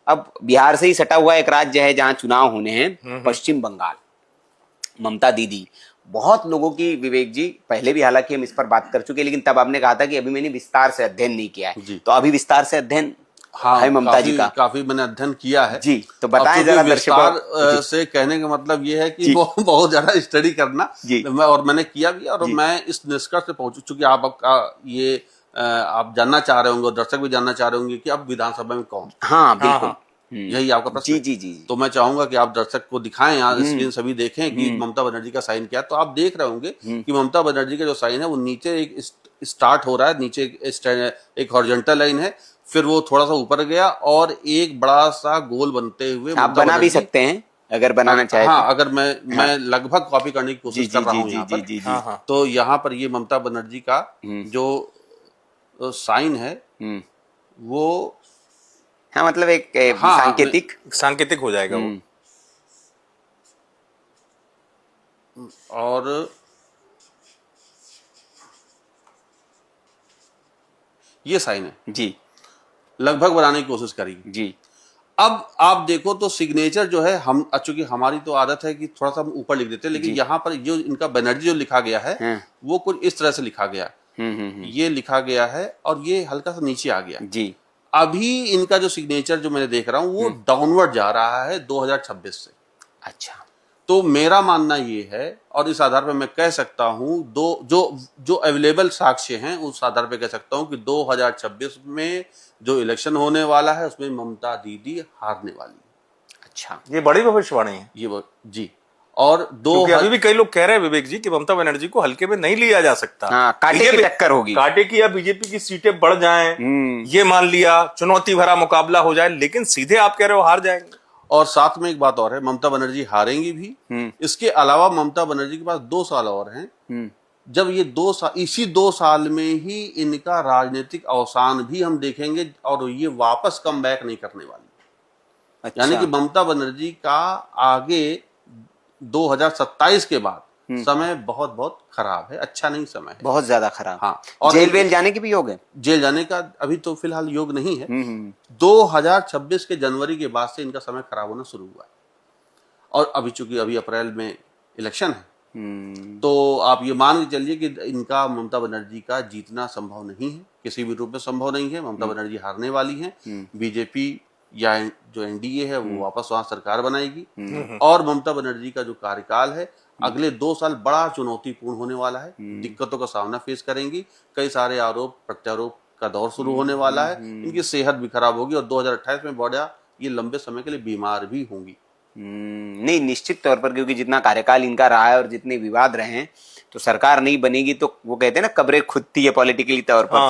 अब बिहार से ही सटा हुआ एक राज्य है जहां चुनाव होने हैं, पश्चिम बंगाल। ममता दीदी, बहुत लोगों की, विवेक जी पहले भी हालांकि हम इस पर बात कर चुके हैं, लेकिन तब आपने कहा था कि अभी मैंने विस्तार से अध्ययन नहीं किया है, तो अभी विस्तार से अध्ययन हाँ, है ममता जी का। काफी मैंने अध्ययन किया है जी, तो बताएं जरा विस्तार दर्शकों। से कहने का मतलब ये है कि बहुत ज्यादा स्टडी करना और मैंने किया भी, और मैं इस निष्कर्ष से पहुंचू, चूंकि आपका ये आप जानना चाह रहे होंगे और दर्शक भी जानना चाह रहे होंगे कि अब विधानसभा में कौन। हाँ बिल्कुल, यही आपका प्रश्न जी है? जी जी। तो मैं चाहूंगा कि आप दर्शक को दिखाएं, यहाँ स्क्रीन सभी देखें कि ममता बनर्जी का साइन क्या है। तो आप देख रहे होंगे कि ममता बनर्जी का जो साइन है वो नीचे एक स्टार्ट हो रहा है, नीचे एक हॉरिजॉन्टल लाइन है, फिर वो थोड़ा सा ऊपर गया और एक बड़ा सा गोल बनते हुए आप बना भी सकते हैं अगर बनाना चाहे। हाँ, अगर मैं लगभग कॉपी करने की कोशिश कर रहा हूँ यहाँ पर। जी। तो यहाँ पर ये ममता बनर्जी का जो साइन है वो, हाँ मतलब एक सांकेतिक हो जाएगा वो। और ये साइन है जी, लगभग बनाने की कोशिश करिए जी। अब आप देखो तो सिग्नेचर जो है, हम चूंकि हमारी तो आदत है कि थोड़ा सा हम ऊपर लिख देते हैं, लेकिन यहाँ पर जो इनका बनर्जी जो लिखा गया है वो कुछ इस तरह से लिखा गया। ये लिखा गया है और ये हल्का सा नीचे आ गया जी। अभी इनका जो सिग्नेचर जो मैं देख रहा हूं वो डाउनवर्ड जा रहा है 2026 से। अच्छा, तो मेरा मानना ये है, और इस आधार पर मैं कह सकता हूं, जो अवेलेबल साक्ष्य हैं उस आधार पर कह सकता हूं कि 2026 में जो इलेक्शन होने वाला है उसमें ममता दीदी हारने वाली है। अच्छा, ये बड़ी भविष्यवाणी है ये जी। और अभी भी कई लोग कह रहे हैं विवेक जी कि ममता बनर्जी को हल्के में नहीं लिया जा सकता। हाँ, कांटे की टक्कर होगी, कांटे की, या बीजेपी की सीटें बढ़ जाएं, ये मान लिया चुनौती भरा मुकाबला हो जाए, लेकिन सीधे आप कह रहे हो हार जाएंगे। और साथ में एक बात और है, ममता बनर्जी हारेंगी भी। इसके अलावा ममता बनर्जी के पास 2 साल और हैं। जब ये 2 साल, इसी 2 साल में ही इनका राजनीतिक अवसान भी हम देखेंगे और ये वापस कम बैक नहीं करने वाली। अच्छा। यानी कि ममता बनर्जी का आगे 2027 के बाद समय बहुत बहुत खराब है, अच्छा नहीं समय है, बहुत ज्यादा खराब। हाँ, और जेल वेल जाने की भी योग है? जेल जाने का अभी तो फिलहाल योग नहीं है। 2026 के जनवरी के बाद से इनका समय खराब होना शुरू हुआ है, और अभी चूंकि अभी अप्रैल में इलेक्शन है, तो आप ये मान के चलिए कि इनका, ममता बनर्जी का जीतना संभव नहीं है, किसी भी रूप में संभव नहीं है। ममता बनर्जी हारने वाली है। बीजेपी या जो एनडीए है वो वापस वहां सरकार बनाएगी, और ममता बनर्जी का जो कार्यकाल है अगले 2 साल बड़ा चुनौतीपूर्ण होने वाला है। दिक्कतों का सामना फेस करेंगी, कई सारे आरोप प्रत्यारोप का दौर शुरू होने वाला है, इनकी सेहत भी खराब होगी, और 2028 में बड़ा ये लंबे समय के लिए बीमार भी होंगी। नहीं, निश्चित तौर पर, क्योंकि जितना कार्यकाल इनका रहा है और जितने विवाद रहे हैं, तो सरकार नहीं बनेगी तो वो कहते हैं ना, कब्रें खुदती है पॉलिटिकली तौर पर।